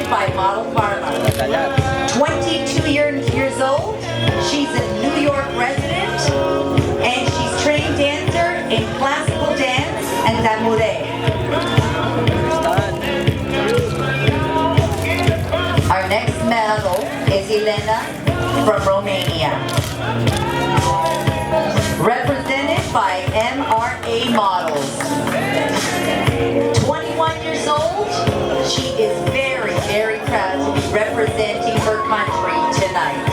represented by model Carla. 22 years old, she's a New York resident, and she's trained dancer in classical dance and tambourine. Our next model is Elena from Romania. Represented by MRA Models. 21 years old, she is very, very proud to be representing her country tonight.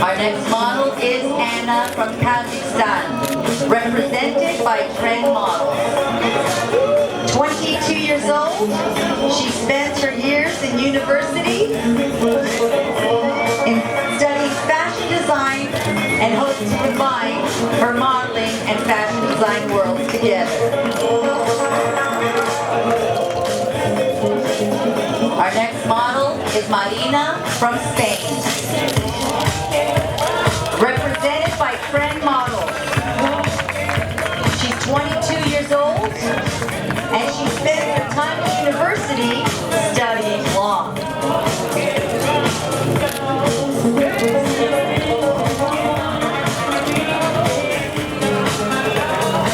Our next model is Anna from Kazakhstan, represented by Trend Models. 22 years old, she spent her years in university in studying fashion design and hopes to combine her modeling and fashion design worlds together. Our next model is Marina from Spain, represented by Trend Models. She's 22 years old, and she spent her time at university studying law.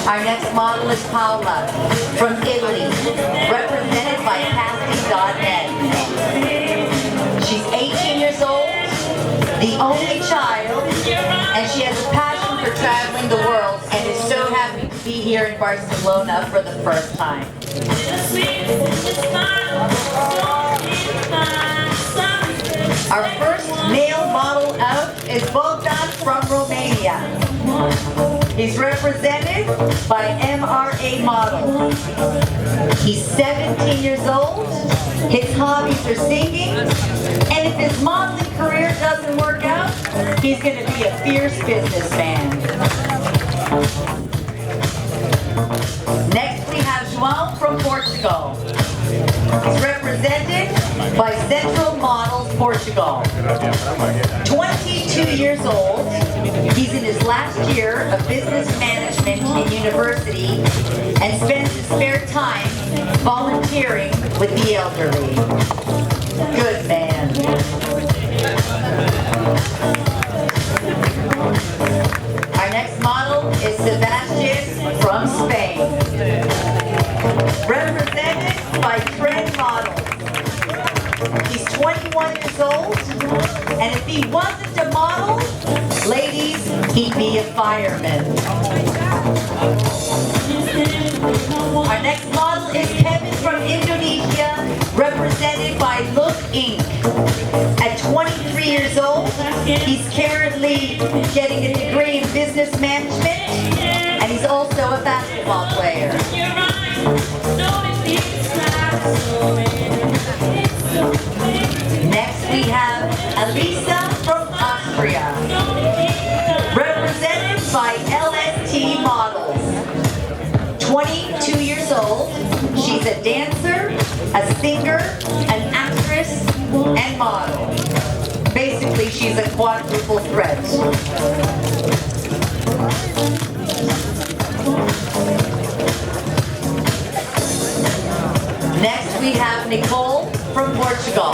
Our next model is Paula from Italy, represented by Casting.net. She's 18 years old, the only child, and she has a passion for traveling the world and is so happy to be here in Barcelona for the first time. Our first male model out is Bogdan from Romania. He's represented by MRA Model. He's 17 years old, his hobbies are singing, and if his modeling career doesn't work out, he's going to be a fierce businessman. Next we have João from Portugal. He's represented by Central Models Portugal. 22 years old, he's in his last year of business management in university and spends his spare time volunteering with the elderly. Good man. Our next model is Sebastian from Spain, represented by Trend Models. He's 21 years old, and if he wasn't a model, ladies, he'd be a fireman. Our next model is Kevin from Indonesia, represented by Look Inc. At 23 years old, he's currently getting a degree in business management, and he's also a basketball player. Next we have Elisa from Austria, represented by LST Models. 22 years old, she's a dancer, a singer, an actress, and model. Basically, she's a quadruple threat. Next we have Nicole from Portugal.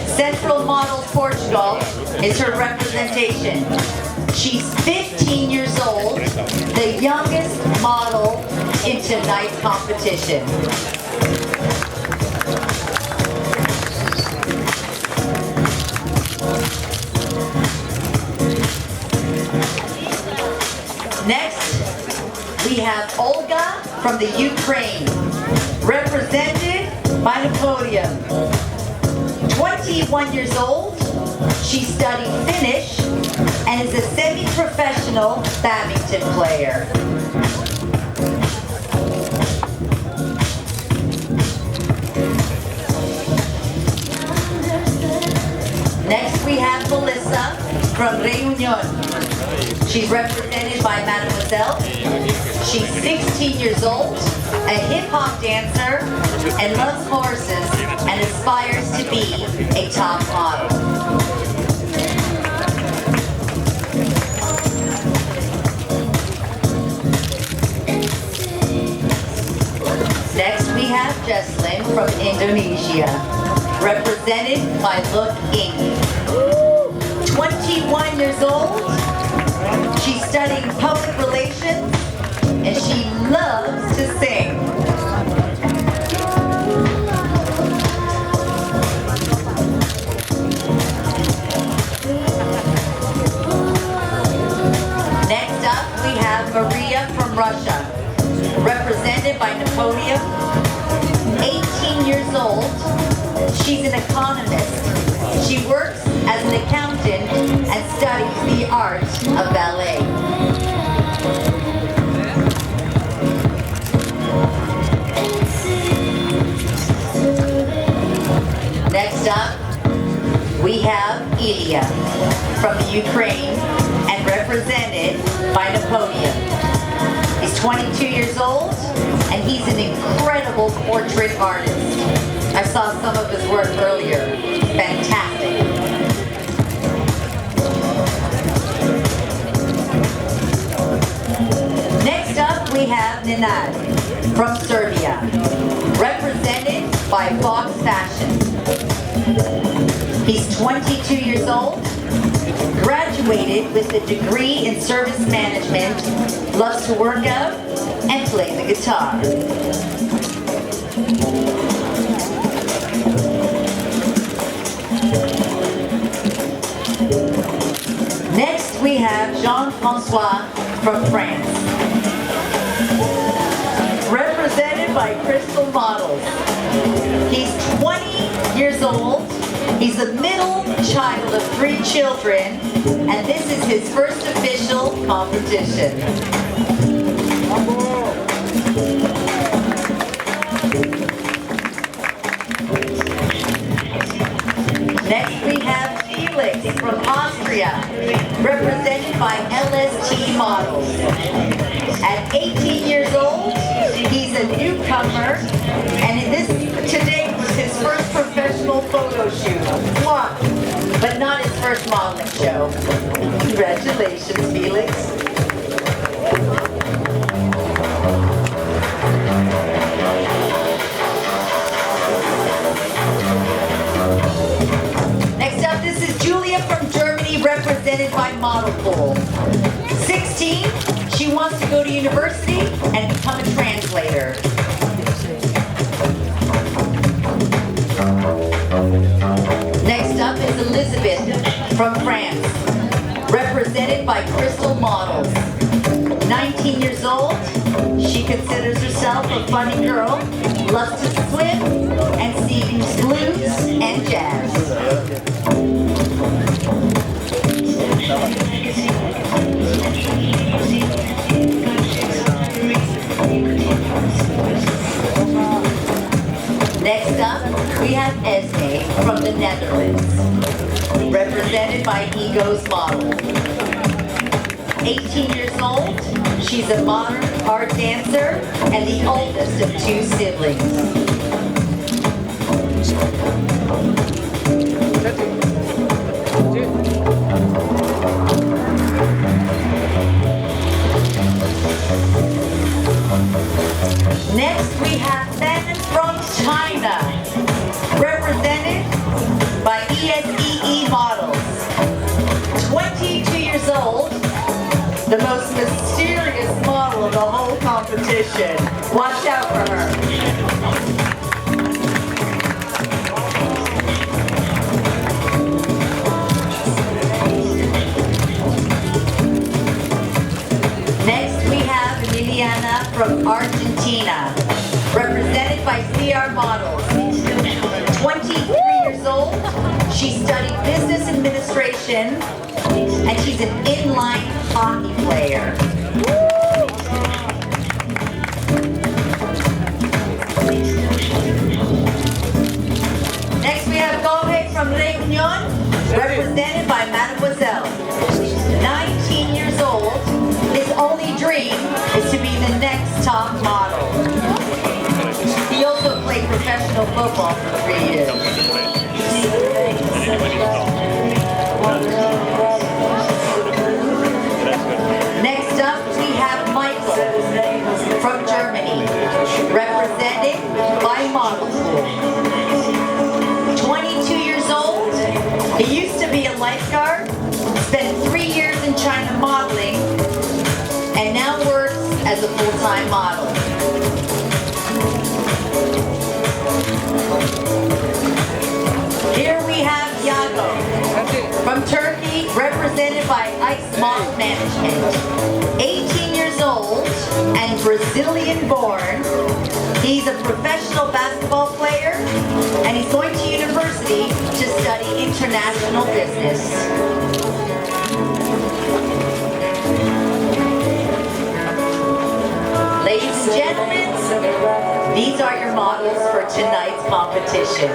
Central Models Portugal is her representation. She's 15 years old, the youngest model in tonight's competition. Next, we have Olga from the Ukraine, represented by the podium. 21 years old, she studied Finnish and is a semi-professional badminton player. Next we have Melissa from Reunion. She's represented by Mademoiselle. She's 16 years old, a hip-hop dancer, and loves horses, and aspires to be a top model. Jesslyn from Indonesia, represented by Look Inc. 21 years old, she's studying public relations, and she loves to sing. Next up, we have Maria from Russia, represented by Napoleon, 18 years old. She's an economist. She works as an accountant and studies the art of ballet. Next up, we have Ilya from the Ukraine and represented by Napoleon. He's 22 years old and he's an incredible portrait artist. I saw some of his work earlier. Fantastic. Next up, we have Nenad from Serbia, represented by Fox Fashion. He's 22 years old, graduated with a degree in service management, loves to work out and play the guitar. Next, we have Jean-Francois from France, represented by Crystal Models. He's 20 years old. He's the middle child of 3 children, and this is his first official competition. Next we have Felix from Austria, represented by LST Models. At 18 years old, he's a newcomer, and today was his first professional photo shoot. Mwah! But not his first modeling show. Congratulations, Felix. Next up, this is Julia from Germany, represented by Model Pool. 16, she wants to go to university and become a translator. Next up is Elizabeth from France, represented by Crystal Models. 19 years old, she considers herself a funny girl, loves to swim, and sings blues and jazz. Next up, we have Esme from the Netherlands, represented by Ego's Model. 18 years old, she's a modern art dancer and the oldest of 2 siblings. Next, we have men from China, represented by ESEE Models. 22 years old, the most mysterious model of the whole competition. Watch out for her. Next, we have Emiliana from Argentina, represented by CR Models. 23 years old, she studied business administration, and she's an inline hockey player. Next we have Gohe from Réunion, represented by Mademoiselle. 19 years old, his only dream is to be the next top model. He also played professional football for 3 years. Next up, we have Michael from Germany, represented by model school. 22 years old. He used to be a lifeguard, spent 3 years in China modeling, and now works as a full-time model. Here we have Yago from Turkey, represented by Ice Model Management. 18 years old and Brazilian born. He's a professional basketball player, and he's going to university to study international business. Ladies and gentlemen, these are your models for tonight's competition.